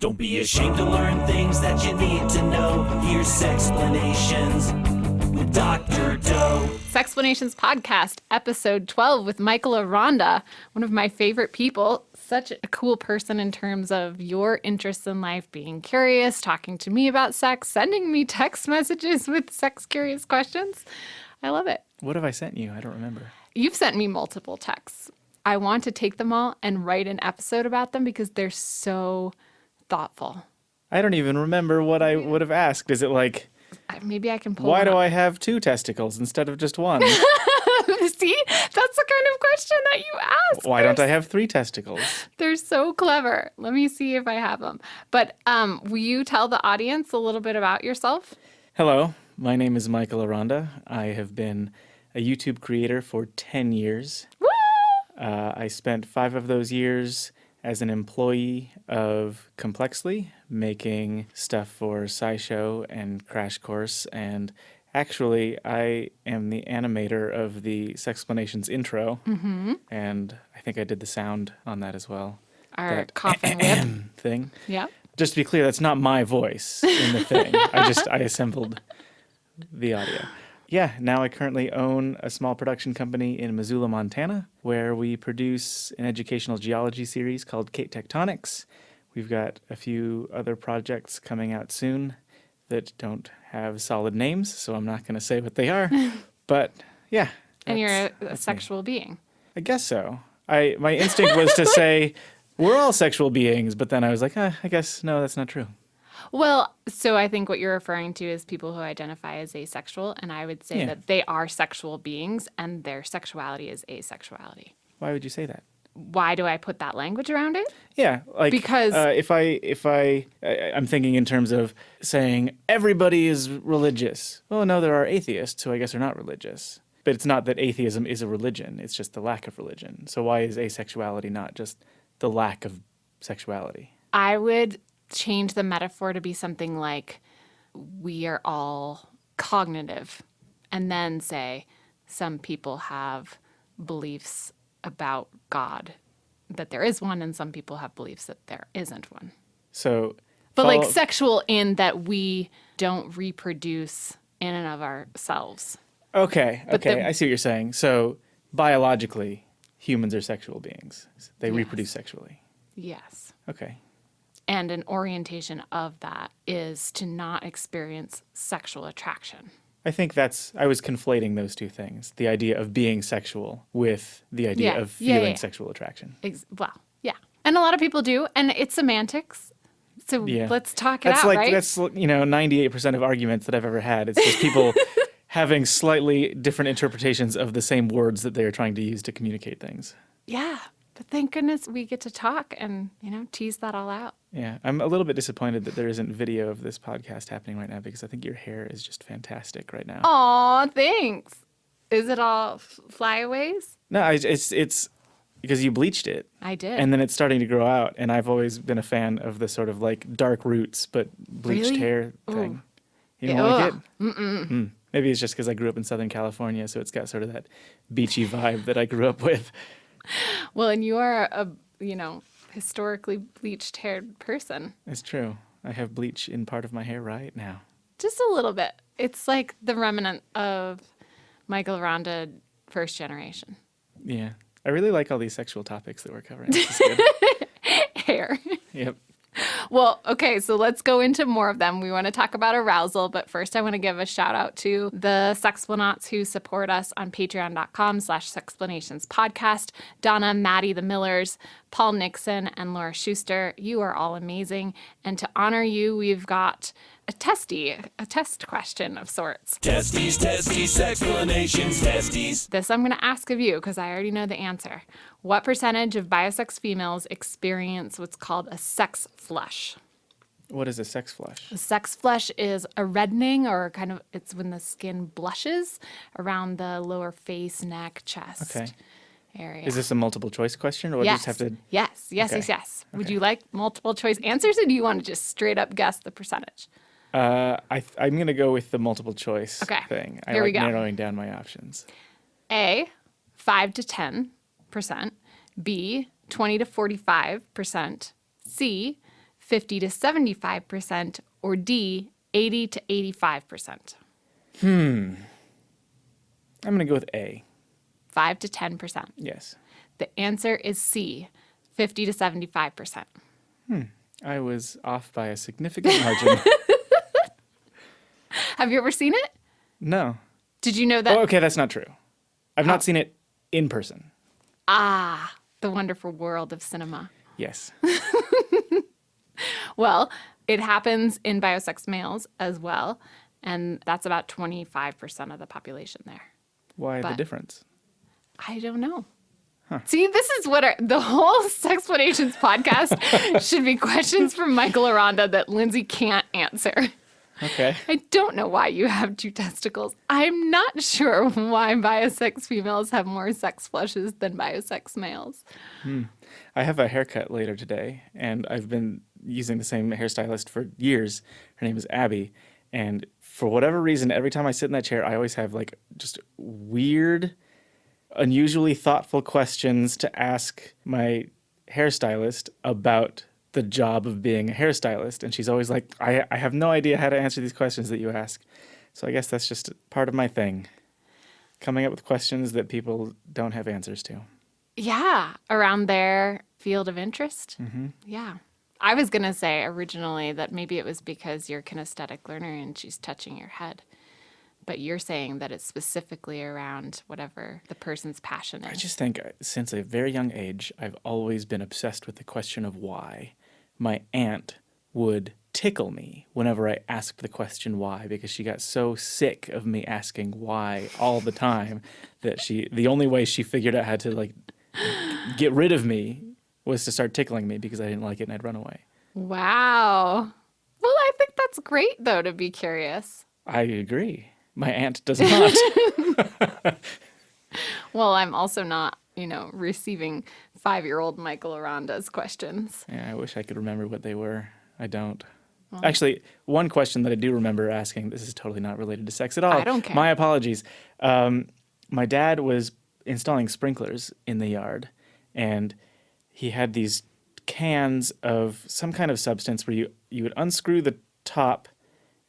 Don't be ashamed to learn things that you need to know. Here's Sexplanations with Dr. Doe. Sexplanations podcast, episode 12 with Michael Aranda, one of my favorite people. Such a cool person in terms of your interests in life, being curious, talking to me about sex, sending me text messages with sex-curious questions. I love it. What have I sent you? I don't remember. You've sent me multiple texts. I want to take them all and write an episode about them because they're so thoughtful. I don't even remember what I would have asked. Is it like, maybe I can pull why one do up. I have two testicles instead of just one? See? That's the kind of question that you ask. Why don't I have three testicles? They're so clever. Let me see if I have them. But will you tell the audience a little bit about yourself? Hello, my name is Michael Aranda. I have been a YouTube creator for 10 years. Woo! I spent 5 of those years as an employee of Complexly, making stuff for SciShow and Crash Course, and actually, I am the animator of the Sexplanations intro, and I think I did the sound on that as well. Our That coughing whip thing. Yeah. Just to be clear, that's not my voice in the thing. I assembled the audio. Yeah, now I currently own a small production company in Missoula, Montana, where we produce an educational geology series called Cape Tectonics. We've got a few other projects coming out soon that don't have solid names, so I'm not going to say what they are. But yeah. And you're a that's sexual being. I guess so. My instinct was to say, we're all sexual beings, but then I was like, I guess, no, that's not true. Well, so I think what you're referring to is people who identify as asexual, and I would say that they are sexual beings and their sexuality is asexuality. Why would you say that? Why do I put that language around it? Yeah, like Because- I'm thinking in terms of saying everybody is religious. Well, no, there are atheists who I guess are not religious. But it's not that atheism is a religion, it's just the lack of religion. So why is asexuality not just the lack of sexuality? I would change the metaphor to be something like we are all cognitive, and then say some people have beliefs about God, that there is one, and some people have beliefs that there isn't one. So, But like sexual in that we don't reproduce in and of ourselves. Okay, I see what you're saying. So biologically, humans are sexual beings. They reproduce sexually. Yes. Okay. And an orientation of that is to not experience sexual attraction. I think I was conflating those two things, the idea of being sexual with the idea of feeling sexual attraction. Well, yeah. And a lot of people do, and it's semantics. So let's talk it out, right? That's 98% of arguments that I've ever had. It's just people having slightly different interpretations of the same words that they're trying to use to communicate things. Yeah. But thank goodness we get to talk and, tease that all out. Yeah, I'm a little bit disappointed that there isn't video of this podcast happening right now because I think your hair is just fantastic right now. Aw, thanks. Is it all flyaways? No, it's because you bleached it. I did. And then it's starting to grow out, and I've always been a fan of the sort of like dark roots but bleached hair thing. You don't like it? Mm-mm. Maybe it's just because I grew up in Southern California, so it's got sort of that beachy vibe that I grew up with. Well, and you are a, historically bleached haired person. It's true. I have bleach in part of my hair right now. Just a little bit. It's like the remnant of Michael Aranda first generation. Yeah. I really like all these sexual topics that we're covering. This is good. Hair. Yep. Well, okay, so let's go into more of them. We want to talk about arousal, but first I want to give a shout out to the Sexplanauts who support us on patreon.com/Sexplanations podcast. Donna, Maddie, the Millers, Paul Nixon, and Laura Schuster. You are all amazing. And to honor you, we've got a test question of sorts. Testes, Sexplanations, testes. This I'm going to ask of you because I already know the answer. What percentage of biosex females experience what's called a sex flush? What is a sex flush? A sex flush is a reddening or it's when the skin blushes around the lower face, neck, chest area. Is this a multiple choice question or do you just have to? Yes. Would you like multiple choice answers or do you want to just straight up guess the percentage? I'm going to go with the multiple choice thing. Here we go. Narrowing down my options. A, 5 to 10%. B, 20 to 45%. C, 50 to 75%, or D, 80 to 85%? I'm going to go with A. 5 to 10%. Yes. The answer is C, 50 to 75%. I was off by a significant margin. Have you ever seen it? No. Did you know that? Oh, okay, that's not true. I've not seen it in person. Ah, the wonderful world of cinema. Yes. Well, it happens in biosex males as well, and that's about 25% of the population there. Why the But- difference? I don't know. See, this is what the whole Sexplanations podcast should be questions from Michael Aranda that Lindsay can't answer. Okay. I don't know why you have 2 testicles. I'm not sure why biosex females have more sex flushes than biosex males. I have a haircut later today, and I've been using the same hairstylist for years. Her name is Abby. And for whatever reason, every time I sit in that chair, I always have like just weird, unusually thoughtful questions to ask my hairstylist about the job of being a hairstylist. And she's always like, I have no idea how to answer these questions that you ask. So I guess that's just part of my thing. Coming up with questions that people don't have answers to. Yeah, around their field of interest. Yeah. I was going to say originally that maybe it was because you're a kinesthetic learner and she's touching your head. But you're saying that it's specifically around whatever the person's passion is. I just think since a very young age, I've always been obsessed with the question of why. My aunt would tickle me whenever I asked the question why, because she got so sick of me asking why all the time that the only way she figured out how to like get rid of me was to start tickling me because I didn't like it and I'd run away. Wow. Well, I think that's great, though, to be curious. I agree. My aunt does not. Well, I'm also not, receiving 5-year-old Michael Aranda's questions. Yeah, I wish I could remember what they were. I don't. Actually, one question that I do remember asking, this is totally not related to sex at all. I don't care. My apologies. My dad was installing sprinklers in the yard, and he had these cans of some kind of substance where you would unscrew the top,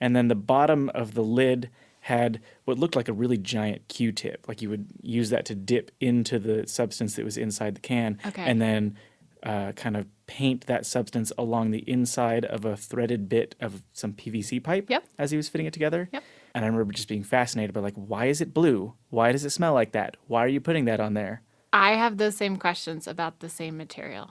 and then the bottom of the lid had what looked like a really giant Q-tip. Like you would use that to dip into the substance that was inside the can, Okay. and then kind of paint that substance along the inside of a threaded bit of some PVC pipe. Yep. As he was fitting it together. Yep. And I remember just being fascinated by like, why is it blue? Why does it smell like that? Why are you putting that on there? I have those same questions about the same material.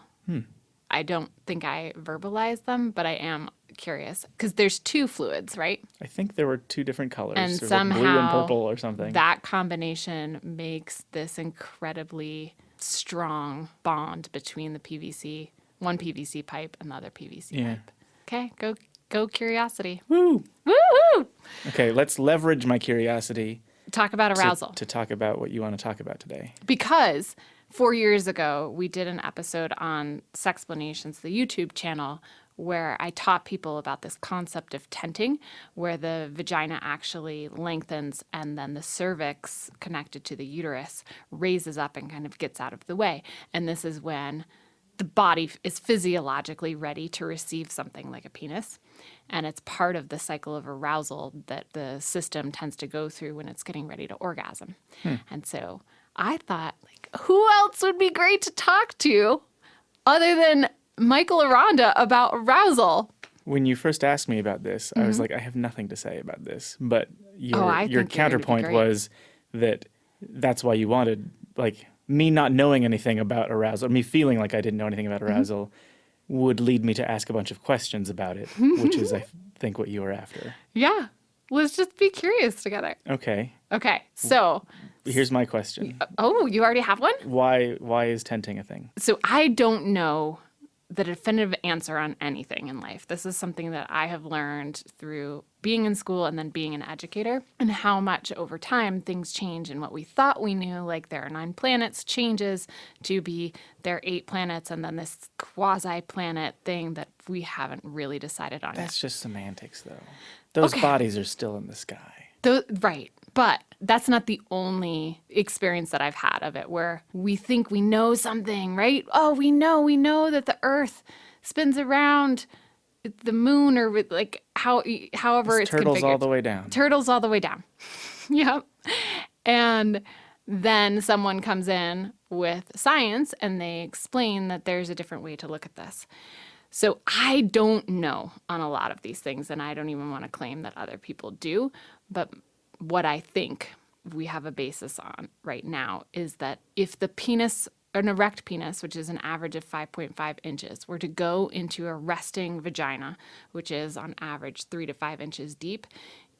I don't think I verbalize them, but I am curious because there's 2 fluids, right? I think there were 2 different colors. And There was, like, blue and somehow purple or something. that combination makes this incredibly strong bond between the PVC, one PVC pipe and the other PVC Yeah. pipe. Okay, go curiosity. Woo! Woo-hoo! Okay, let's leverage my curiosity Talk about to- arousal. to talk about what you want to talk about today. Because 4 years ago, we did an episode on Sexplanations, the YouTube channel, where I taught people about this concept of tenting, where the vagina actually lengthens and then the cervix connected to the uterus raises up and kind of gets out of the way. And this is when the body is physiologically ready to receive something like a penis. And it's part of the cycle of arousal that the system tends to go through when it's getting ready to orgasm. And so I thought, like, who else would be great to talk to other than Michael Aranda about arousal? When you first asked me about this, I was like, I have nothing to say about this. But your, I think your you're gonna be counterpoint great. was that that's why you wanted, like, me not knowing anything about arousal, or me feeling like I didn't know anything about arousal, would lead me to ask a bunch of questions about it, which is, I think, what you were after. Yeah. Let's just be curious together. Okay, Okay. So, here's my question. oh, you already have one? Why is tenting a thing? So I don't know the definitive answer on anything in life. This is something that I have learned through being in school and then being an educator, and how much over time things change, and what we thought we knew, like there are 9 planets, changes to be there are 8 planets, and then this quasi-planet thing that we haven't really decided on yet. That's just semantics, though. Those Okay. bodies are still in the sky. Right. But that's not the only experience that I've had of it where we think we know something, right? Oh, we know that the earth spins around the moon or like however it's Turtles configured. all the way down. Turtles all the way down. Yep. And then someone comes in with science and they explain that there's a different way to look at this. So I don't know on a lot of these things, and I don't even want to claim that other people do. But what I think we have a basis on right now is that if the penis, an erect penis, which is an average of 5.5 inches, were to go into a resting vagina, which is on average 3 to 5 inches deep,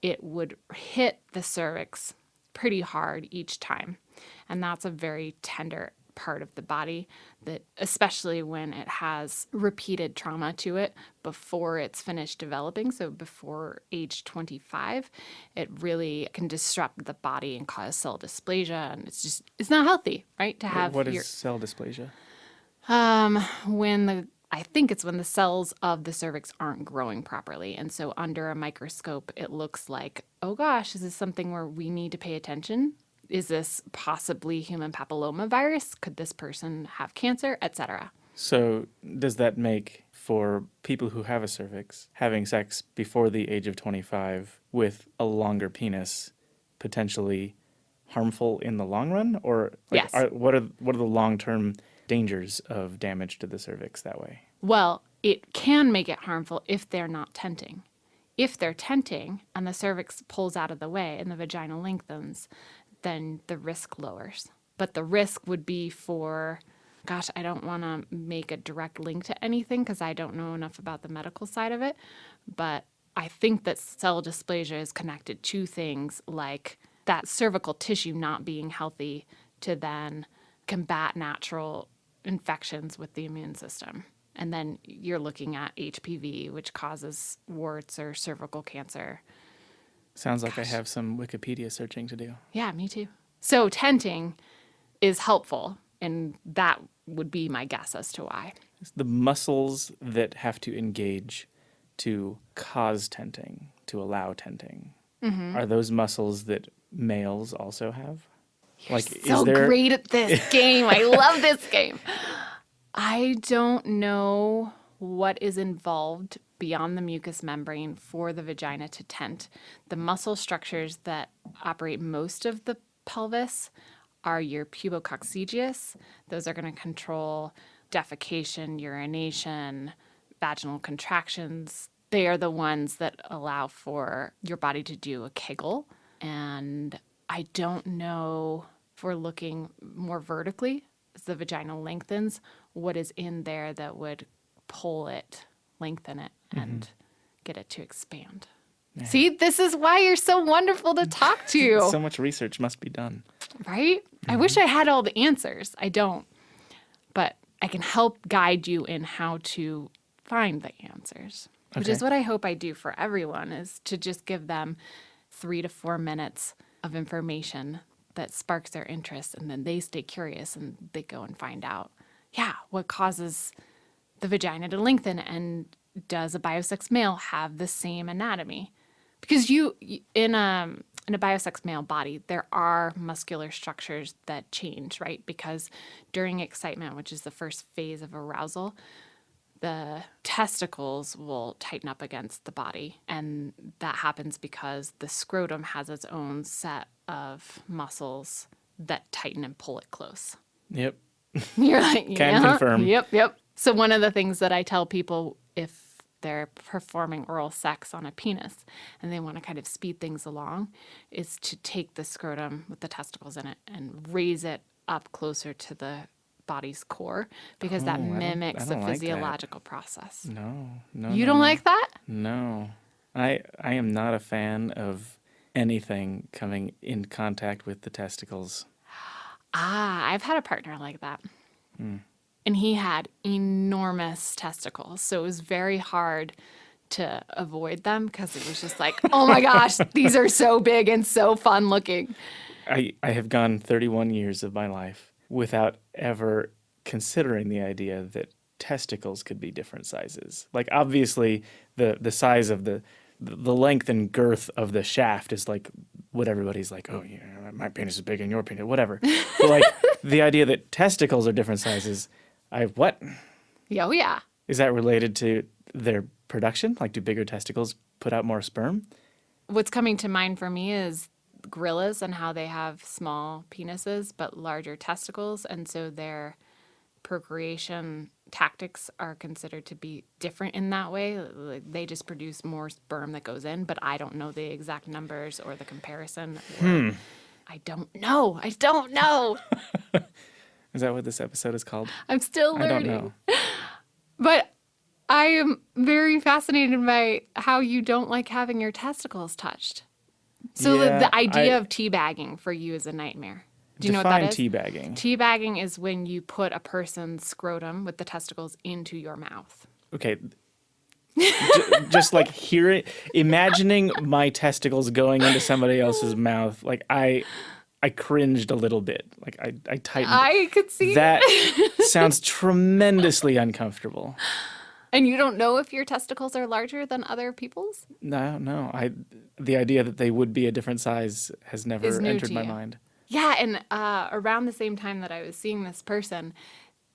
it would hit the cervix pretty hard each time. And that's a very tender part of the body that, especially when it has repeated trauma to it before it's finished developing, so before age 25, it really can disrupt the body and cause cell dysplasia, and it's not healthy, right? To have What is cell dysplasia? I think it's when the cells of the cervix aren't growing properly. And so under a microscope, it looks like, oh gosh, is this something where we need to pay attention? Is this possibly human papillomavirus? Could this person have cancer, etc.? So does that make, for people who have a cervix, having sex before the age of 25 with a longer penis potentially harmful in the long run? Or Yes. What are the long-term dangers of damage to the cervix that way? Well, it can make it harmful if they're not tenting. If they're tenting and the cervix pulls out of the way and the vagina lengthens, then the risk lowers. But the risk would be for, gosh, I don't want to make a direct link to anything because I don't know enough about the medical side of it. But I think that cell dysplasia is connected to things like that cervical tissue not being healthy to then combat natural infections with the immune system. And then you're looking at HPV, which causes warts or cervical cancer. Sounds like I have some Wikipedia searching to do. Yeah, me too. So tenting is helpful, and that would be my guess as to why. The muscles that have to engage to cause tenting, to allow tenting, are those muscles that males also have? So great at this game. I love this game. I don't know what is involved beyond the mucous membrane for the vagina to tent. The muscle structures that operate most of the pelvis are your pubococcygeus. Those are going to control defecation, urination, vaginal contractions. They are the ones that allow for your body to do a Kegel. And I don't know, if we're looking more vertically, as the vagina lengthens, what is in there that would pull it, lengthen it, and get it to expand. Yeah. See, this is why you're so wonderful to talk to. So much research must be done. Right? I wish I had all the answers. I don't. But I can help guide you in how to find the answers, which is what I hope I do for everyone, is to just give them 3 to 4 minutes of information that sparks their interest, and then they stay curious and they go and find out, what causes the vagina to lengthen, and does a biosex male have the same anatomy? Because in a biosex male body, there are muscular structures that change, right? Because during excitement, which is the first phase of arousal, the testicles will tighten up against the body. And that happens because the scrotum has its own set of muscles that tighten and pull it close. Yep. You're like, Can confirm. Yep. So one of the things that I tell people, if they're performing oral sex on a penis and they want to kind of speed things along, is to take the scrotum with the testicles in it and raise it up closer to the body's core, because that mimics the physiological process. No. You don't like that? No. I am not a fan of anything coming in contact with the testicles. I've had a partner like that. And he had enormous testicles. So it was very hard to avoid them because it was just like, oh my gosh, these are so big and so fun looking. I have gone 31 years of my life without ever considering the idea that testicles could be different sizes. Like, obviously, the size of the length and girth of the shaft is like what everybody's like, oh, yeah, my penis is big and your penis, whatever. But like the idea that testicles are different sizes, what? Oh, yeah. Is that related to their production? Like, do bigger testicles put out more sperm? What's coming to mind for me is gorillas and how they have small penises but larger testicles, and so their procreation tactics are considered to be different in that way. Like, they just produce more sperm that goes in, but I don't know the exact numbers or the comparison. I don't know. I don't know. Is that what this episode is called? I'm still I learning. don't know. But I am very fascinated by how you don't like having your testicles touched. So Yeah, the idea of teabagging for you is a nightmare. Do you know what that is? Define teabagging. Teabagging is when you put a person's scrotum with the testicles into your mouth. Okay. Just like imagining my testicles going into somebody else's mouth, like I cringed a little bit. Like I tightened. I could see That sounds tremendously uncomfortable. And you don't know if your testicles are larger than other people's? No. The idea that they would be a different size has never Is new entered to my you. mind. Yeah, and around the same time that I was seeing this person,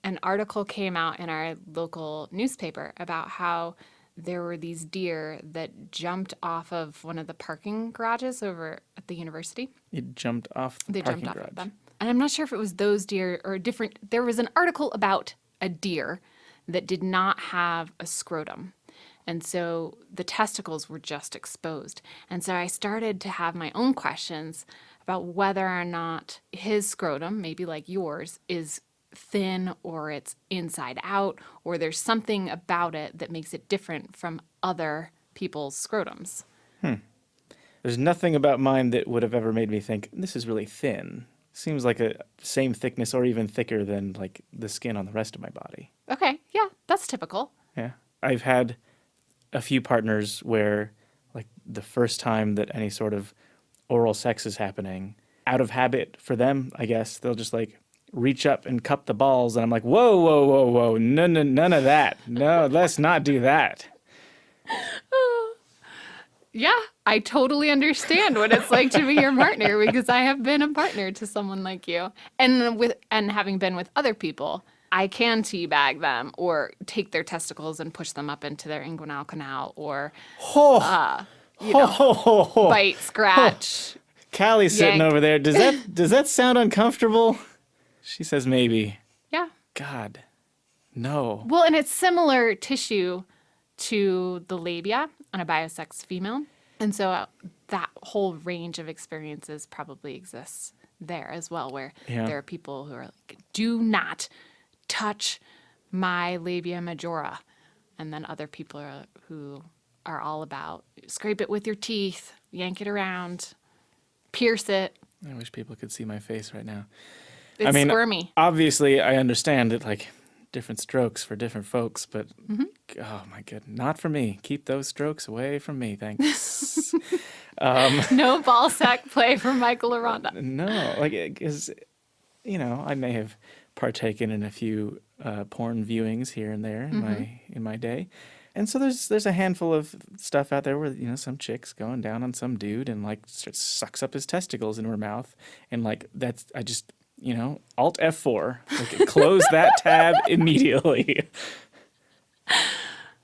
an article came out in our local newspaper about how there were these deer that jumped off of one of the parking garages over at the university. It jumped off the They parking jumped off garage. of them. And I'm not sure if it was those deer or different. There was an article about a deer that did not have a scrotum. And so the testicles were just exposed. And so I started to have my own questions about whether or not his scrotum, maybe like yours, is thin or it's inside out, or there's something about it that makes it different from other people's scrotums. There's nothing about mine that would have ever made me think, this is really thin. Seems like a same thickness or even thicker than like the skin on the rest of my body. Okay, yeah, that's typical. Yeah. I've had a few partners where like the first time that any sort of oral sex is happening, out of habit for them, I guess, they'll just like reach up and cup the balls. And I'm like, whoa. None of that. No, let's not do that. Yeah, I totally understand what it's like to be your partner because I have been a partner to someone like you. And having been with other people, I can teabag them or take their testicles and push them up into their inguinal canal or bite, scratch. Callie's sitting Yank. over there. Does that sound uncomfortable? She says maybe. Yeah. God, no. Well, and it's similar tissue to the labia on a biosex female. And so that whole range of experiences probably exists there as well, where Yeah. there are people who are like, do not touch my labia majora. And then other people who are all about scrape it with your teeth, yank it around, pierce it. I wish people could see my face right now. It's squirmy. Obviously, I understand that like different strokes for different folks, but Mm-hmm. oh my god, not for me. Keep those strokes away from me, thanks. No ball sack play for Michael Aranda. No, like because I may have partaken in a few porn viewings here and there in my day, and so there's a handful of stuff out there where some chick's going down on some dude and like sucks up his testicles into her mouth, and like that's I just. Alt F4, like, close that tab immediately.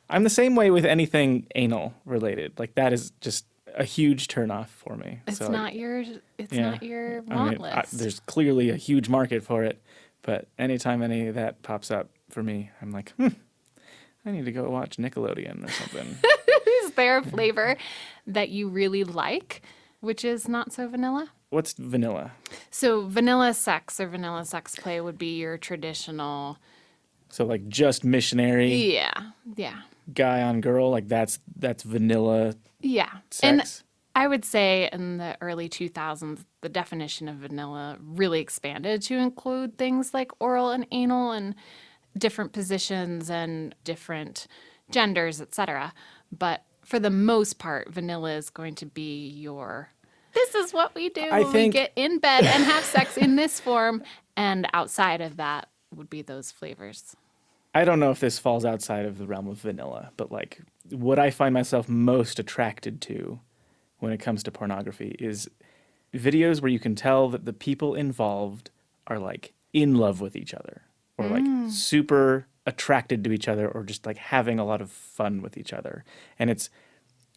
I'm the same way with anything anal related. Like that is just a huge turnoff for me. It's So, not your I want mean, list. there's clearly a huge market for it, but anytime any of that pops up for me, I'm like, I need to go watch Nickelodeon or something. Is there a flavor that you really like, which is not so vanilla? What's vanilla? So vanilla sex or vanilla sex play would be your traditional. So like just missionary Yeah. guy on girl, like that's vanilla Yeah. sex. And I would say in the early 2000s, the definition of vanilla really expanded to include things like oral and anal and different positions and different genders, etc. But for the most part, vanilla is going to be this is what we do when we get in bed and have sex in this form. And outside of that would be those flavors. I don't know if this falls outside of the realm of vanilla, but like what I find myself most attracted to when it comes to pornography is videos where you can tell that the people involved are like in love with each other or like super attracted to each other or just like having a lot of fun with each other. And it's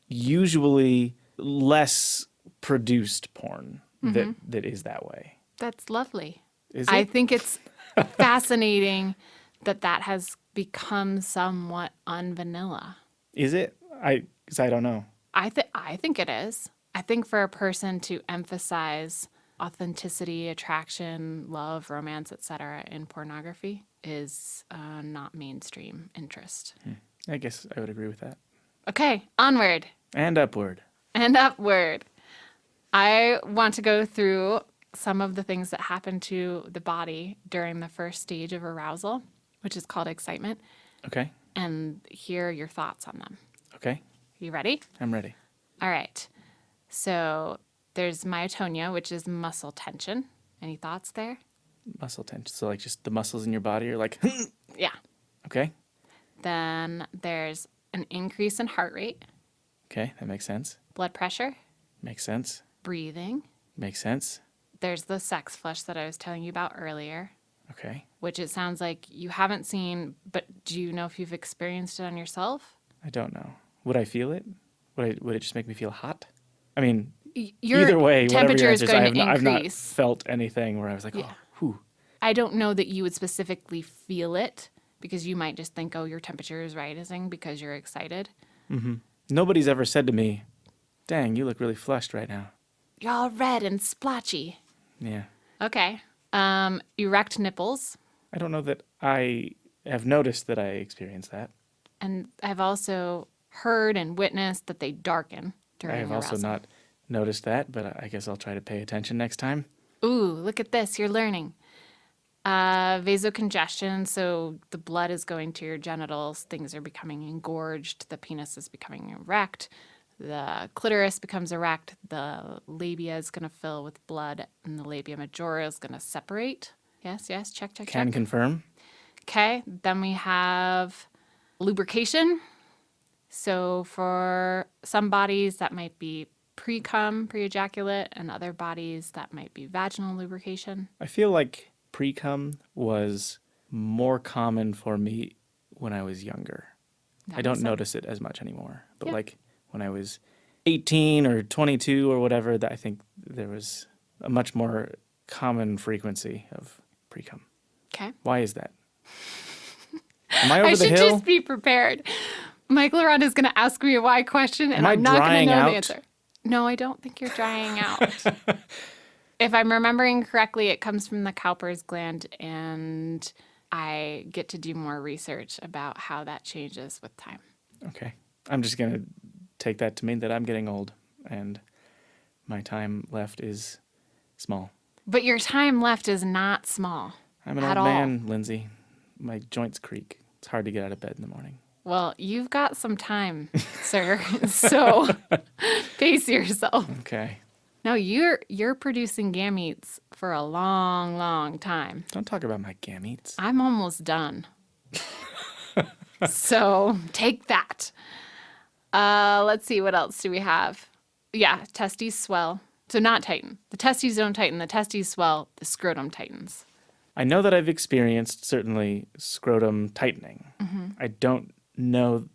usually less produced porn that is that way. That's lovely. Is I it? think it's fascinating that has become somewhat unvanilla. Is it? Because I don't know. I think it is. I think for a person to emphasize authenticity, attraction, love, romance, etc. in pornography is not mainstream interest. I guess I would agree with that. Okay, onward And upward. and upward. I want to go through some of the things that happen to the body during the first stage of arousal, which is called excitement, Okay. and hear your thoughts on them. Okay. You ready? I'm ready. All right. So there's myotonia, which is muscle tension. Any thoughts there? Muscle tension. So like just the muscles in your body are like, Yeah. okay. Then there's an increase in heart rate, Okay. That makes sense. blood pressure, Makes sense. breathing. Makes sense. There's the sex flush that I was telling you about earlier, Okay. which it sounds like you haven't seen, but do you know if you've experienced it on yourself? I don't know. Would I feel it? Would it just make me feel hot? I mean, Your either way, whatever temperature your is answer is, going to I've not increase. felt anything where I was like, Yeah. oh, whew. I don't know that you would specifically feel it because you might just think, oh, your temperature is rising because you're excited. Nobody's ever said to me, dang, you look really flushed right now. You're all red and splotchy. Yeah. Okay. Erect nipples. I don't know that I have noticed that I experienced that. And I've also heard and witnessed that they darken during I have also arousal. not noticed that, but I guess I'll try to pay attention next time. Ooh, look at this. You're learning. Vasocongestion. So the blood is going to your genitals. Things are becoming engorged. The penis is becoming erect. The clitoris becomes erect. The labia is going to fill with blood. And the labia majora is going to separate. Yes, yes. Check, check, Can check. confirm. Okay. Then we have lubrication. So for some bodies, that might be pre-cum, pre-ejaculate, and other bodies, that might be vaginal lubrication. I feel like pre-cum was more common for me when I was younger. That I don't makes sense. notice it as much anymore. But Yeah. like when I was 18 or 22 or whatever, that I think there was a much more common frequency of pre-cum. Okay. Why is that? Am I over I the should hill? just be prepared. Michael Aranda is going to ask me a why question, and Am I I'm not going to drying know out? the answer. No, I don't think you're drying out. If I'm remembering correctly, it comes from the Cowper's gland, and I get to do more research about how that changes with time. Okay. I'm just going to take that to mean that I'm getting old and my time left is small. But your time left is not small. I'm an At old all. man, Lindsay. My joints creak. It's hard to get out of bed in the morning. Well, you've got some time, sir. So pace yourself. Okay. No, you're producing gametes for a long, long time. Don't talk about my gametes. I'm almost done. So take that. Let's see, what else do we have? Yeah, testes swell. So not tighten. The testes don't tighten. The testes swell. The scrotum tightens. I know that I've experienced certainly scrotum tightening. I don't know.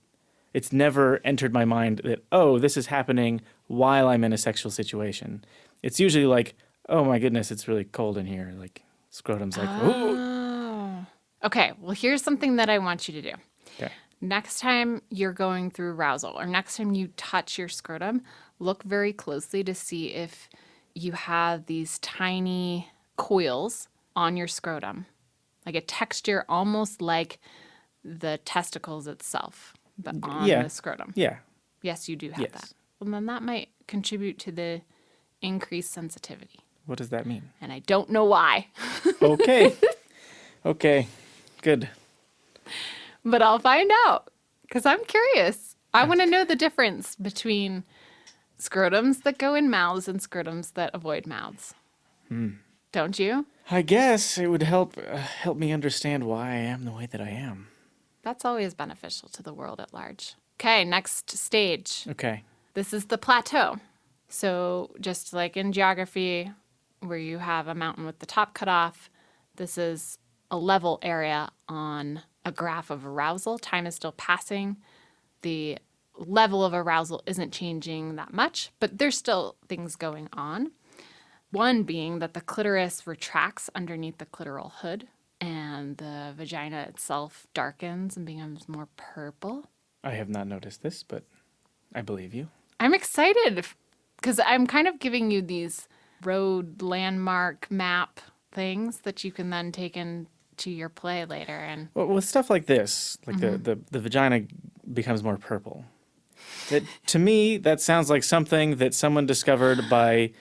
It's never entered my mind that, oh, this is happening while I'm in a sexual situation. It's usually like, oh my goodness, it's really cold in here. Like scrotum's like, ooh. Oh. Okay, well, here's something that I want you to do. Okay. Next time you're going through arousal or next time you touch your scrotum, look very closely to see if you have these tiny coils on your scrotum, like a texture almost like the testicles itself, but on Yeah. the scrotum. Yeah. Yes, you do have Yes. that. Well, then that might contribute to the increased sensitivity. What does that mean? And I don't know why, Okay. Okay. Good. but I'll find out because I'm curious. I want to know the difference between scrotums that go in mouths and scrotums that avoid mouths. Don't you? I guess it would help me understand why I am the way that I am. That's always beneficial to the world at large. Okay, next stage. Okay. This is the plateau. So just like in geography, where you have a mountain with the top cut off, this is a level area on a graph of arousal. Time is still passing. The level of arousal isn't changing that much, but there's still things going on. One being that the clitoris retracts underneath the clitoral hood and the vagina itself darkens and becomes more purple. I have not noticed this, but I believe you. I'm excited because I'm kind of giving you these road landmark map things that you can then take into your play later. And Well, with stuff like this, like the vagina becomes more purple. To me, that sounds like something that someone discovered by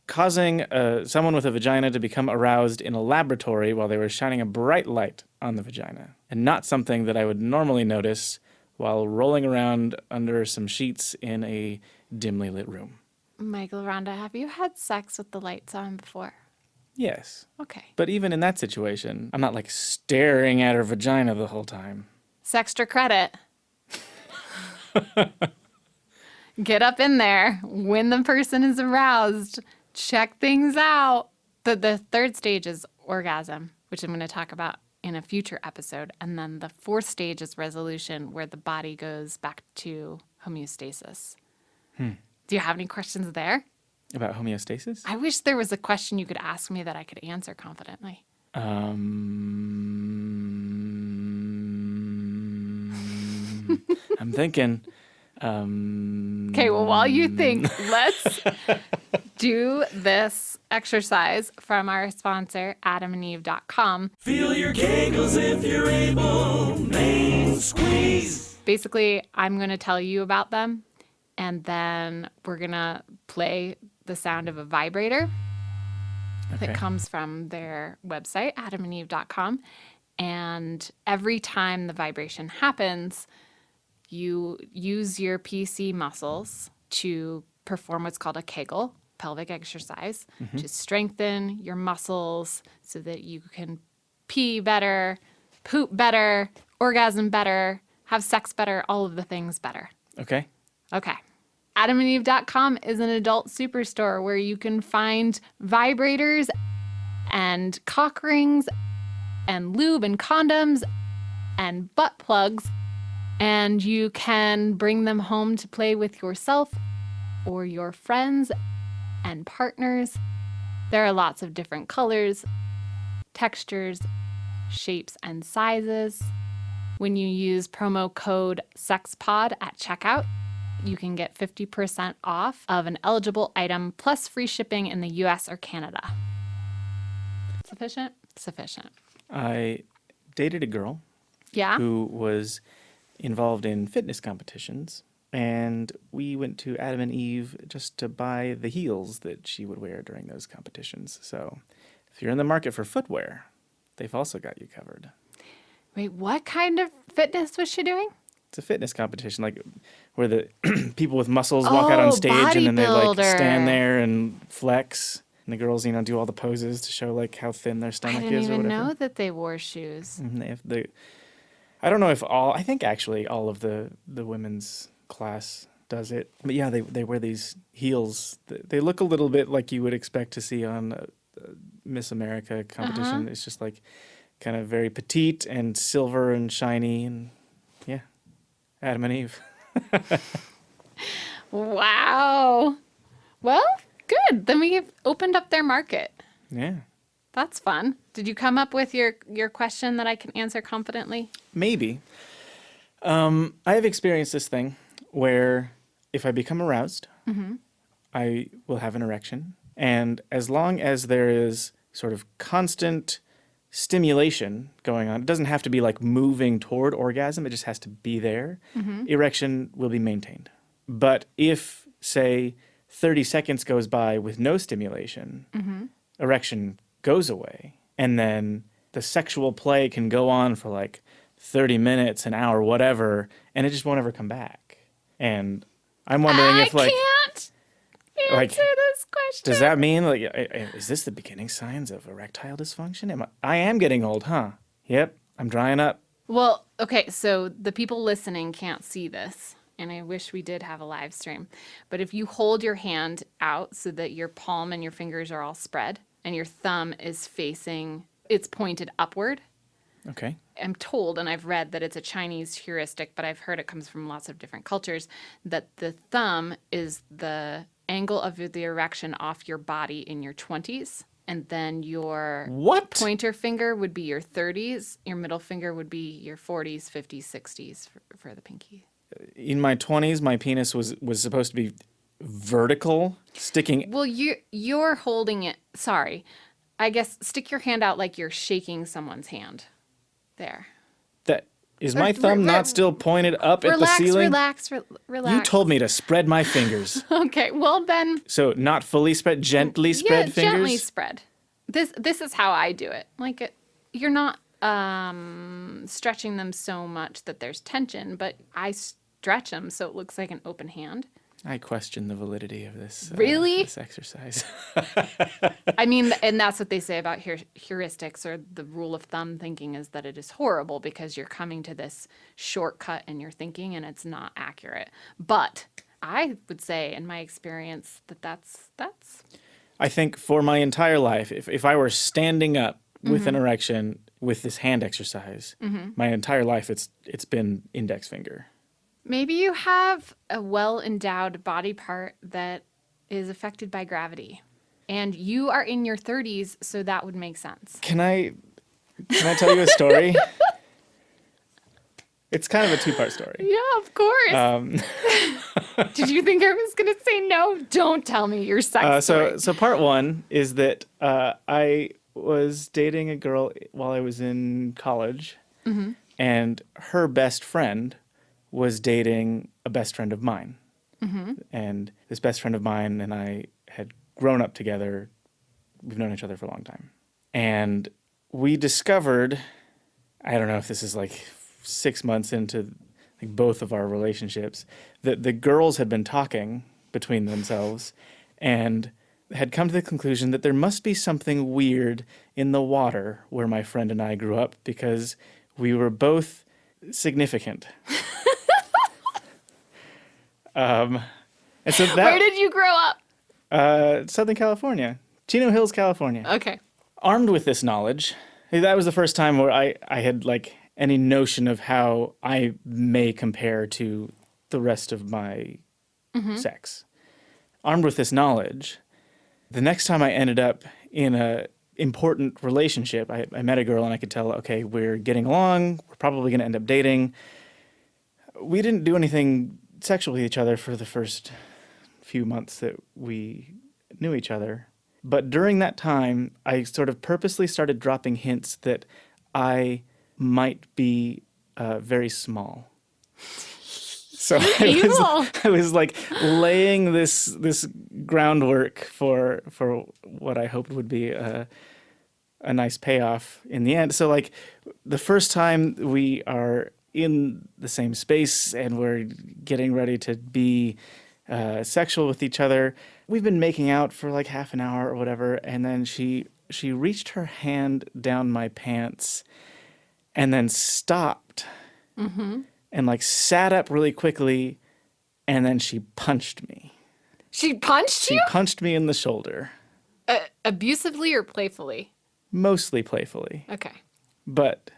causing someone with a vagina to become aroused in a laboratory while they were shining a bright light on the vagina, and not something that I would normally notice while rolling around under some sheets in a dimly lit room. Michael Aranda, have you had sex with the lights on before? Yes. Okay. But even in that situation, I'm not like staring at her vagina the whole time. Sextra credit. Get up in there when the person is aroused. Check things out. The third stage is orgasm, which I'm going to talk about in a future episode. And then the fourth stage is resolution, where the body goes back to homeostasis. Do you have any questions there? About homeostasis? I wish there was a question you could ask me that I could answer confidently. I'm thinking. Okay, well, while you think, let's do this exercise from our sponsor, adamandeve.com. Feel your kegels if you're able. Main squeeze. Basically, I'm going to tell you about them, and then we're going to play the sound of a vibrator that comes from their website, adamandeve.com. And every time the vibration happens, you use your PC muscles to perform what's called a Kegel, pelvic exercise, to strengthen your muscles so that you can pee better, poop better, orgasm better, have sex better, all of the things better. Okay. Okay. AdamandEve.com is an adult superstore where you can find vibrators and cock rings and lube and condoms and butt plugs. And you can bring them home to play with yourself or your friends and partners. There are lots of different colors, textures, shapes, and sizes. When you use promo code SEXPOD at checkout, you can get 50% off of an eligible item plus free shipping in the US or Canada. Sufficient? Sufficient. I dated a girl Yeah? who was involved in fitness competitions, and we went to Adam and Eve just to buy the heels that she would wear during those competitions. So if you're in the market for footwear, they've also got you covered. Wait, what kind of fitness was she doing? It's a fitness competition, like where the people with muscles walk out on Oh, stage and then they like bodybuilder. stand there and flex. And the girls, do all the poses to show like how thin their I stomach didn't is or even whatever. know that they wore shoes. And they have I don't know if I think actually all of the women's class does it. But yeah, they wear these heels. They look a little bit like you would expect to see on a Miss America competition. It's just like kind of very petite and silver and shiny, and yeah, Adam and Eve. Wow. Well, good. Then we've opened up their market. Yeah. That's fun. Did you come up with your question that I can answer confidently? Maybe. I have experienced this thing where if I become aroused, I will have an erection. And as long as there is sort of constant stimulation going on, it doesn't have to be like moving toward orgasm, it just has to be there, erection will be maintained. But if, say, 30 seconds goes by with no stimulation, erection goes away, and then the sexual play can go on for like 30 minutes, an hour, whatever, and it just won't ever come back. And I'm wondering if like... can't answer this question. Does that mean, like, is this the beginning signs of erectile dysfunction? I am getting old, huh? Yep, I'm drying up. Well, okay, so the people listening can't see this, and I wish we did have a live stream. But if you hold your hand out so that your palm and your fingers are all spread, and your thumb is facing, it's pointed upward, Okay. I'm told, and I've read that it's a Chinese heuristic, but I've heard it comes from lots of different cultures, that the thumb is the angle of the erection off your body in your 20s. And then your What? pointer finger would be your 30s. Your middle finger would be your 40s, 50s, 60s for the pinky. In my 20s, my penis was supposed to be vertical, sticking. Well, you're holding it. Sorry. I guess stick your hand out like you're shaking someone's hand. There. That is my thumb not still pointed up at the ceiling? Relax. You told me to spread my fingers. Okay, well then. So not fully spread, gently spread fingers? Gently spread. This is how I do it. Like you're not stretching them so much that there's tension, but I stretch them so it looks like an open hand. I question the validity of this. Really? This exercise. I mean, and that's what they say about heuristics, or the rule of thumb thinking, is that it is horrible because you're coming to this shortcut in your thinking and it's not accurate. But I would say, in my experience, that's. I think for my entire life, if I were standing up with an erection with this hand exercise, my entire life it's been index finger. Maybe you have a well-endowed body part that is affected by gravity. And you are in your 30s, so that would make sense. Can I tell you a story? It's kind of a two-part story. Yeah, of course. Did you think I was going to say no? Don't tell me your sex story. So part one is that I was dating a girl while I was in college, and her best friend was dating a best friend of mine. And this best friend of mine and I had grown up together. We've known each other for a long time. And we discovered, I don't know if this is like 6 months into like both of our relationships, that the girls had been talking between themselves and had come to the conclusion that there must be something weird in the water where my friend and I grew up because we were both significant. And so Where did you grow up? Southern California, Chino Hills, California. Okay. Armed with this knowledge, that was the first time where I had like any notion of how I may compare to the rest of my sex. Armed with this knowledge, the next time I ended up in a important relationship, I met a girl and I could tell, okay, we're getting along, we're probably going to end up dating. We didn't do anything sexual with each other for the first few months that we knew each other. But during that time, I sort of purposely started dropping hints that I might be very small. So I was like laying this groundwork for what I hoped would be a nice payoff in the end. So like the first time we are in the same space and we're getting ready to be sexual with each other, we've been making out for like half an hour or whatever, and then she reached her hand down my pants and then stopped and like sat up really quickly, and then she punched me. She punched you? She punched me in the shoulder. Abusively or playfully? Mostly playfully. Okay. But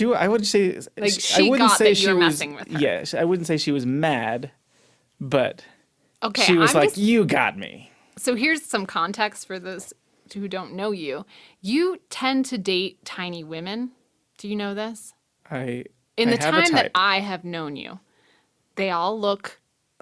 I wouldn't say like I wouldn't got say that she you were was messing with her. Yes, I wouldn't say she was mad, but okay, she was like, "You got me." So here's some context for those who don't know you. You tend to date tiny women. Do you know this? In the time that I have known you, they all look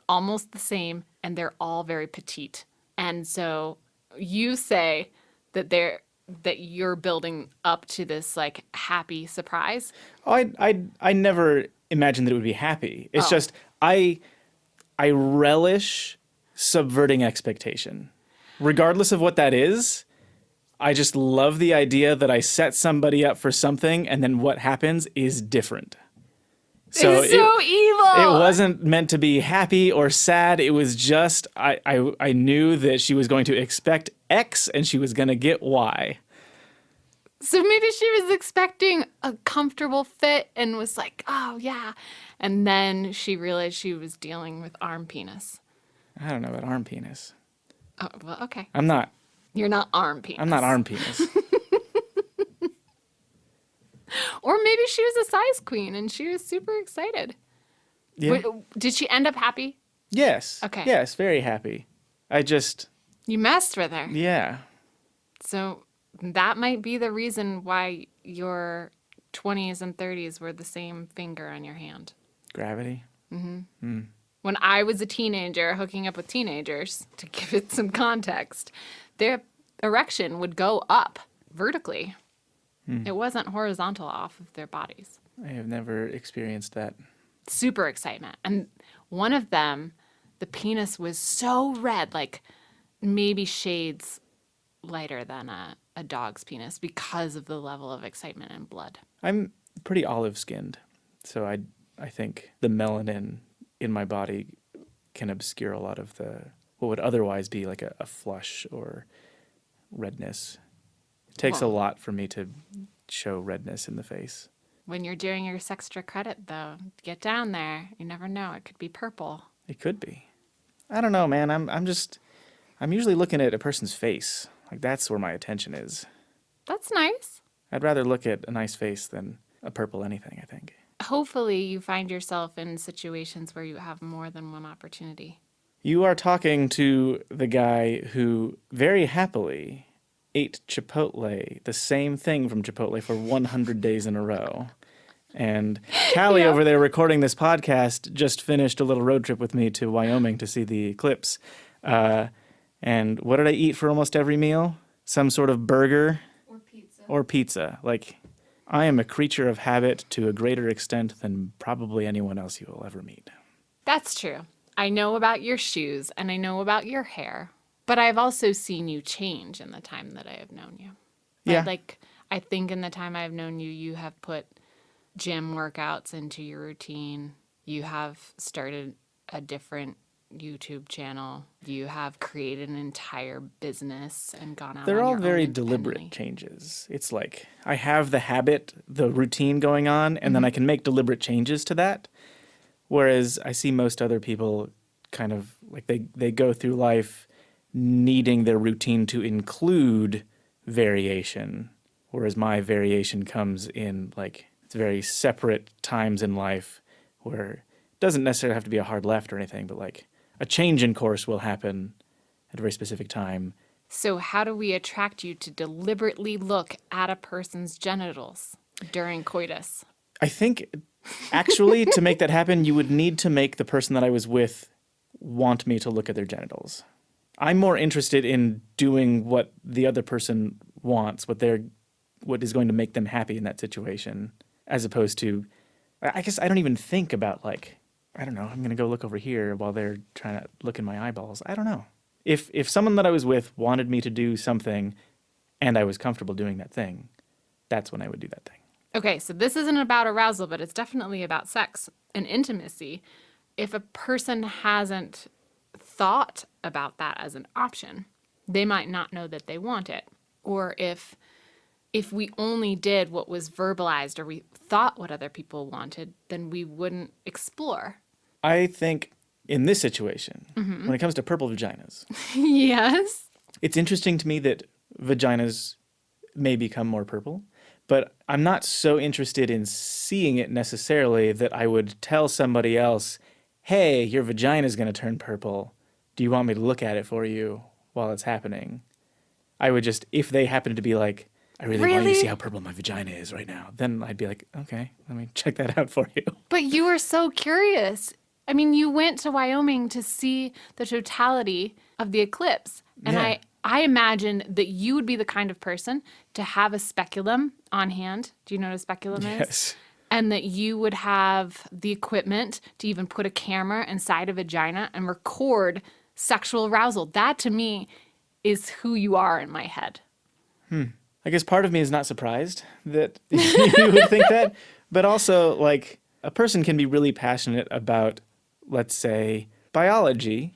almost the same and they're all very petite. And so you say that you're building up to this like happy surprise. Oh, I never imagined that it would be happy. It's just I relish subverting expectation. Regardless of what that is, I just love the idea that I set somebody up for something and then what happens is different. So it's so evil. It wasn't meant to be happy or sad. It was just I knew that she was going to expect X and she was going to get Y. So maybe she was expecting a comfortable fit and was like, oh, yeah. And then she realized she was dealing with arm penis. I don't know about arm penis. Oh, well, okay. I'm not. You're not arm penis. I'm not arm penis. Or maybe she was a size queen and she was super excited. Yeah. Did she end up happy? Yes. Okay. Yes, very happy. You messed with her. Yeah. So that might be the reason why your 20s and 30s were the same finger on your hand. Gravity. When I was a teenager hooking up with teenagers, to give it some context, their erection would go up vertically. It wasn't horizontal off of their bodies. I have never experienced that. Super excitement. And one of them, the penis was so red, like maybe shades lighter than a dog's penis because of the level of excitement and blood. I'm pretty olive-skinned, so I think the melanin in my body can obscure a lot of what would otherwise be like a flush or redness. It takes a lot for me to show redness in the face. When you're doing your Sextra credit, though, get down there. You never know. It could be purple. It could be. I don't know, man. I'm usually looking at a person's face. Like, that's where my attention is. That's nice. I'd rather look at a nice face than a purple anything, I think. Hopefully you find yourself in situations where you have more than one opportunity. You are talking to the guy who very happily ate Chipotle, the same thing from Chipotle, for 100 days in a row. And Callie over there recording this podcast just finished a little road trip with me to Wyoming to see the eclipse. And what did I eat for almost every meal? Some sort of burger. Or pizza. Like, I am a creature of habit to a greater extent than probably anyone else you will ever meet. That's true. I know about your shoes and I know about your hair, but I've also seen you change in the time that I have known you. Yeah. I think in the time I've known you, you have put gym workouts into your routine. You have started a different YouTube channel. You have created an entire business and gone out. They're on all your own very independently. deliberate changes. It's like I have the habit, the routine going on, and then I can make deliberate changes to that. Whereas I see most other people kind of like they go through life needing their routine to include variation. Whereas my variation comes in like it's very separate times in life where it doesn't necessarily have to be a hard left or anything, but like a change in course will happen at a very specific time. So how do we attract you to deliberately look at a person's genitals during coitus? I think actually to make that happen, you would need to make the person that I was with want me to look at their genitals. I'm more interested in doing what the other person wants, what is going to make them happy in that situation, as opposed to, I guess I don't even think about like, I don't know, I'm going to go look over here while they're trying to look in my eyeballs. I don't know. If someone that I was with wanted me to do something and I was comfortable doing that thing, that's when I would do that thing. Okay, so this isn't about arousal, but it's definitely about sex and intimacy. If a person hasn't thought about that as an option, they might not know that they want it. Or if we only did what was verbalized or we thought what other people wanted, then we wouldn't explore. I think in this situation, when it comes to purple vaginas, Yes. it's interesting to me that vaginas may become more purple, but I'm not so interested in seeing it necessarily that I would tell somebody else, hey, your vagina is going to turn purple. Do you want me to look at it for you while it's happening? I would just, if they happen to be like, I really want you to see how purple my vagina is right now, then I'd be like, okay, let me check that out for you. But you were so curious. I mean, you went to Wyoming to see the totality of the eclipse. And Yeah. I imagine that you would be the kind of person to have a speculum on hand. Do you know what a speculum is? Yes. And that you would have the equipment to even put a camera inside a vagina and record sexual arousal. That to me is who you are in my head. I guess part of me is not surprised that you would think that, but also like a person can be really passionate about, let's say, biology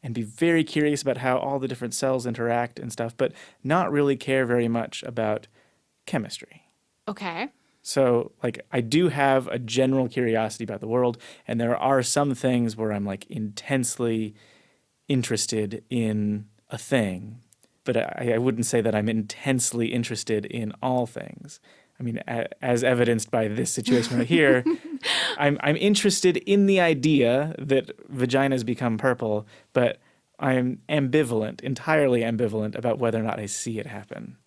and be very curious about how all the different cells interact and stuff, but not really care very much about chemistry. Okay. So like I do have a general curiosity about the world, and there are some things where I'm like intensely interested in a thing, but I wouldn't say that I'm intensely interested in all things. I mean, as evidenced by this situation right here, I'm interested in the idea that vaginas become purple, but I'm ambivalent, entirely ambivalent about whether or not I see it happen.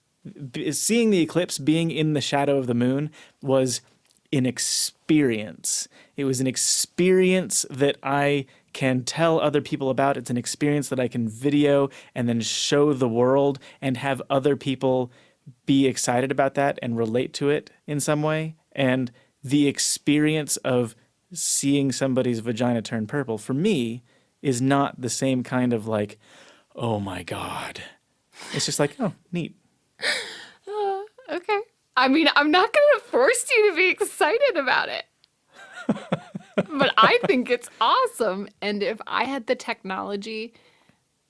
Seeing the eclipse, being in the shadow of the moon, was an experience. It was an experience that I can tell other people about. It's an experience that I can video and then show the world and have other people be excited about that and relate to it in some way. And the experience of seeing somebody's vagina turn purple, for me, is not the same kind of like, oh my God. It's just like, oh, neat. Okay. I mean, I'm not going to force you to be excited about it. But I think it's awesome. And if I had the technology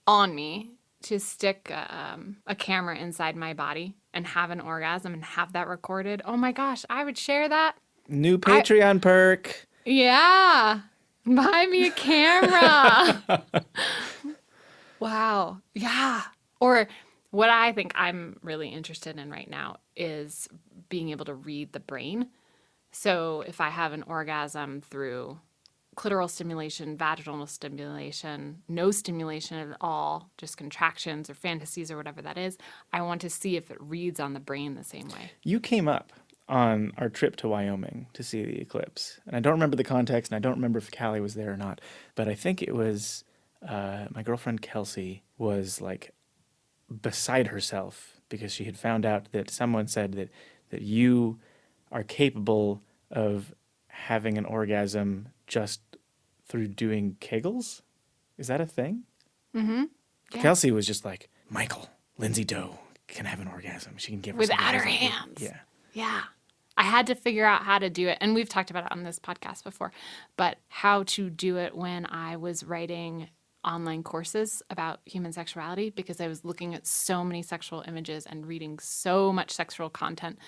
on me to stick a camera inside my body and have an orgasm and have that recorded, oh my gosh, I would share that. New Patreon perk. Yeah. Buy me a camera. Wow. Yeah. Or what I think I'm really interested in right now is being able to read the brain. So if I have an orgasm through clitoral stimulation, vaginal stimulation, no stimulation at all, just contractions or fantasies or whatever that is, I want to see if it reads on the brain the same way. You came up on our trip to Wyoming to see the eclipse. And I don't remember the context, and I don't remember if Callie was there or not. But I think it was my girlfriend Kelsey was like beside herself because she had found out that someone said that you are capable of having an orgasm just through doing Kegels. Is that a thing? Mm-hmm. Yeah. Kelsey was just like, Michael, Lindsay Doe can have an orgasm. She can give us Without her orgasm. hands. Yeah. Yeah. I had to figure out how to do it. And we've talked about it on this podcast before, but how to do it when I was writing online courses about human sexuality, because I was looking at so many sexual images and reading so much sexual content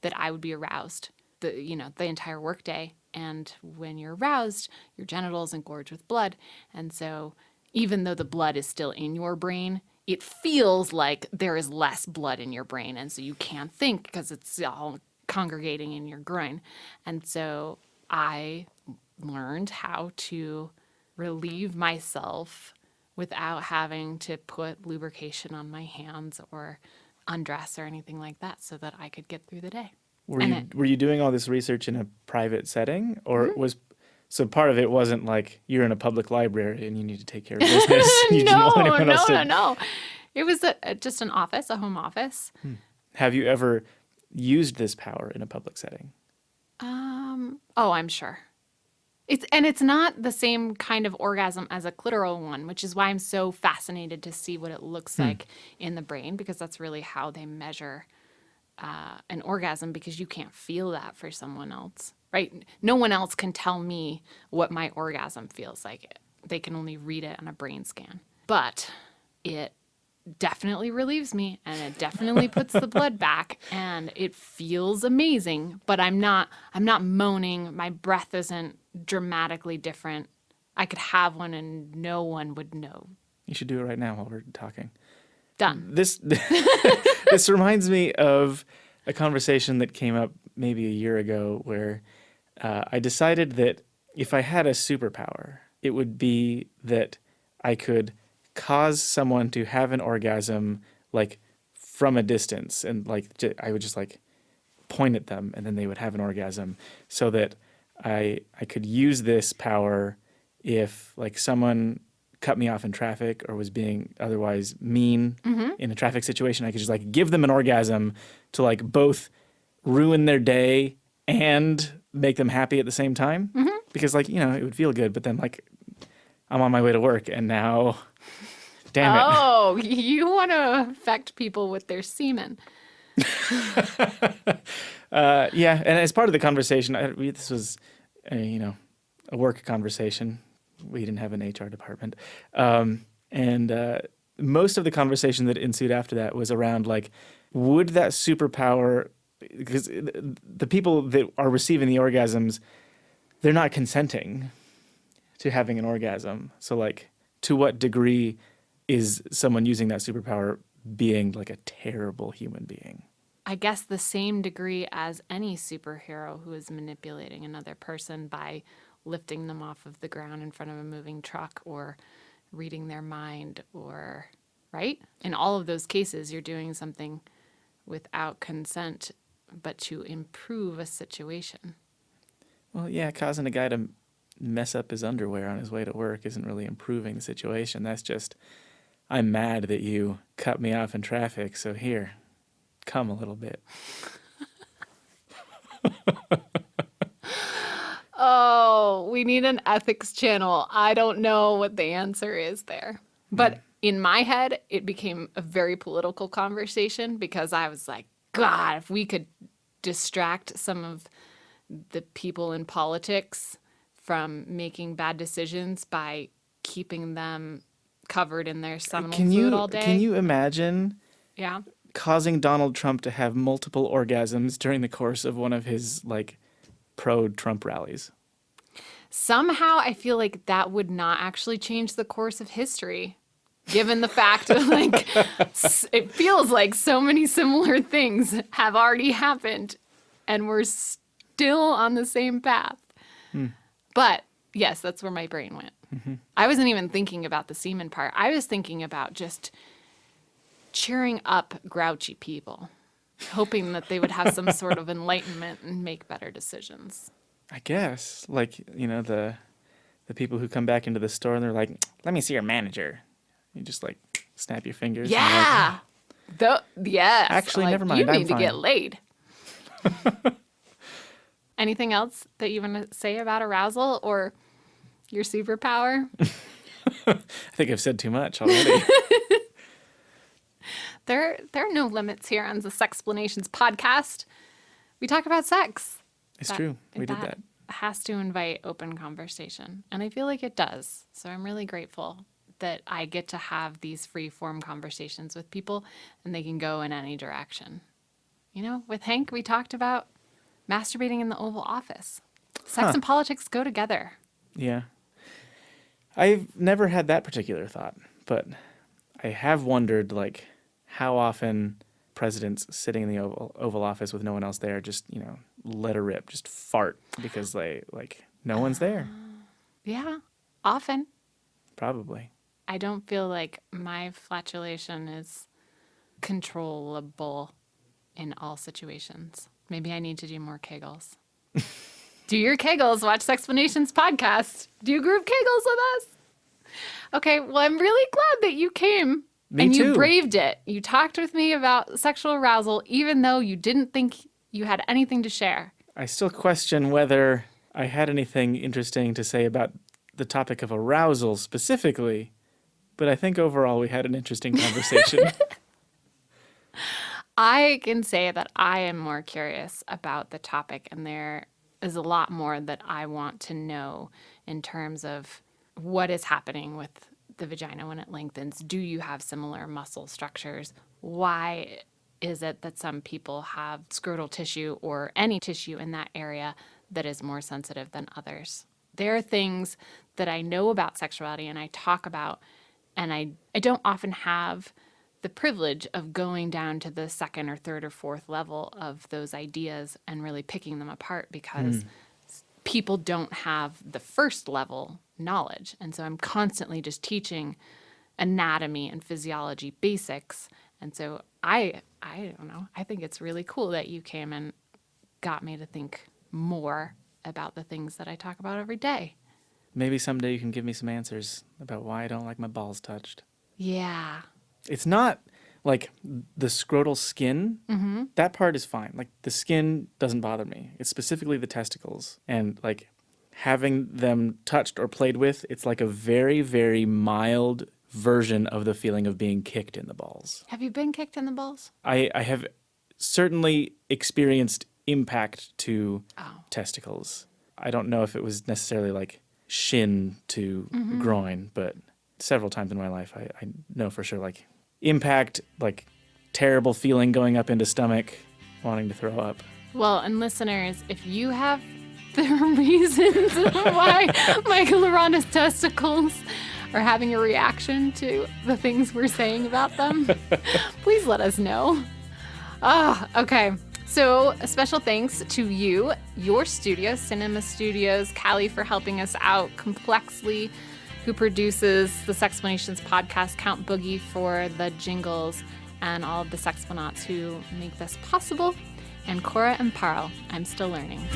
that I would be aroused the entire workday. And when you're aroused, your genitals engorge with blood. And so even though the blood is still in your brain, it feels like there is less blood in your brain. And so you can't think because it's all congregating in your groin. And so I learned how to relieve myself without having to put lubrication on my hands or undress or anything like that so that I could get through the day. Were you doing all this research in a private setting, or so part of it wasn't like you're in a public library and you need to take care of business? You didn't want anyone else to... No. It was just an office, a home office. Have you ever used this power in a public setting? Oh, I'm sure. It's not the same kind of orgasm as a clitoral one, which is why I'm so fascinated to see what it looks like in the brain, because that's really how they measure an orgasm, because you can't feel that for someone else, right? No one else can tell me what my orgasm feels like. They can only read it on a brain scan. But it definitely relieves me, and it definitely puts the blood back, and it feels amazing. But I'm not moaning. My breath isn't dramatically different. I could have one and no one would know. You should do it right now while we're talking. Done. This reminds me of a conversation that came up maybe a year ago where I decided that if I had a superpower, it would be that I could cause someone to have an orgasm like from a distance, and like I would just like point at them and then they would have an orgasm, so that I could use this power if like someone cut me off in traffic or was being otherwise mean in a traffic situation. I could just like give them an orgasm to like both ruin their day and make them happy at the same time. Because like, it would feel good, but then like I'm on my way to work and now, damn it. Oh, you want to affect people with their semen. Yeah, and as part of the conversation, this was, a work conversation. We didn't have an HR department. And most of the conversation that ensued after that was around, like, would that superpower, because the people that are receiving the orgasms, they're not consenting to having an orgasm. So, like, to what degree is someone using that superpower being, like, a terrible human being? I guess, the same degree as any superhero who is manipulating another person by lifting them off of the ground in front of a moving truck or reading their mind or, right? In all of those cases, you're doing something without consent, but to improve a situation. Well, yeah, causing a guy to mess up his underwear on his way to work isn't really improving the situation. That's just, I'm mad that you cut me off in traffic, so here, come a little bit. Oh, we need an ethics channel. I don't know what the answer is there. But in my head, it became a very political conversation because I was like, God, if we could distract some of the people in politics from making bad decisions by keeping them covered in their seminal fluid all day. Can you imagine Yeah. causing Donald Trump to have multiple orgasms during the course of one of his, like, pro-Trump rallies? Somehow I feel like that would not actually change the course of history, given the fact that, like, it feels like so many similar things have already happened and we're still on the same path. But yes, that's where my brain went. I wasn't even thinking about the semen part. I was thinking about just cheering up grouchy people, hoping that they would have some sort of enlightenment and make better decisions. I guess, like, you know, the people who come back into the store and they're like, let me see your manager. You just, like, snap your fingers. Yeah. Yes. Actually, like, never mind, You I'm need to fine. get laid. Anything else that you want to say about arousal or your superpower? I think I've said too much already. There are no limits here on the Sexplanations podcast. We talk about sex. It's true. We did that. Has to invite open conversation. And I feel like it does. So I'm really grateful that I get to have these free form conversations with people and they can go in any direction. You know, with Hank, we talked about masturbating in the Oval Office. Sex and politics go together. Yeah. I've never had that particular thought, but I have wondered, like, how often presidents sitting in the Oval Office with no one else there just, you know, let her rip, just fart because they, like, no one's there. Yeah, often. Probably. I don't feel like my flatulation is controllable in all situations. Maybe I need to do more Kegels. Do your Kegels. Watch Sexplanations podcast. Do group Kegels with us. Okay, well, I'm really glad that you came. Me and too. You braved it. You talked with me about sexual arousal, even though you didn't think you had anything to share. I still question whether I had anything interesting to say about the topic of arousal specifically, but I think overall we had an interesting conversation. I can say that I am more curious about the topic, and there is a lot more that I want to know in terms of what is happening with the vagina when it lengthens. Do you have similar muscle structures? Why is it that some people have scrotal tissue or any tissue in that area that is more sensitive than others? There are things that I know about sexuality and I talk about, and I don't often have the privilege of going down to the second or third or fourth level of those ideas and really picking them apart because people don't have the first level knowledge. And so I'm constantly just teaching anatomy and physiology basics. And so I don't know, I think it's really cool that you came and got me to think more about the things that I talk about every day. Maybe someday you can give me some answers about why I don't like my balls touched. Yeah. It's not like the scrotal skin. That part is fine. Like, the skin doesn't bother me. It's specifically the testicles. And, like, having them touched or played with, it's like a very, very mild version of the feeling of being kicked in the balls. Have you been kicked in the balls? I have certainly experienced impact to testicles. I don't know if it was necessarily like shin to groin, but several times in my life I know for sure, like, impact, like, terrible feeling going up into stomach, wanting to throw up. Well, and listeners, if you have the reasons why Michael Aranda's testicles are having a reaction to the things we're saying about them, please let us know. Okay. So a special thanks to you, your studio, Cinema Studios, Callie for helping us out, Complexly, who produces the Sexplanations podcast, Count Boogie for the jingles, and all of the Sexplanauts who make this possible, and Cora and Imparo, I'm still learning.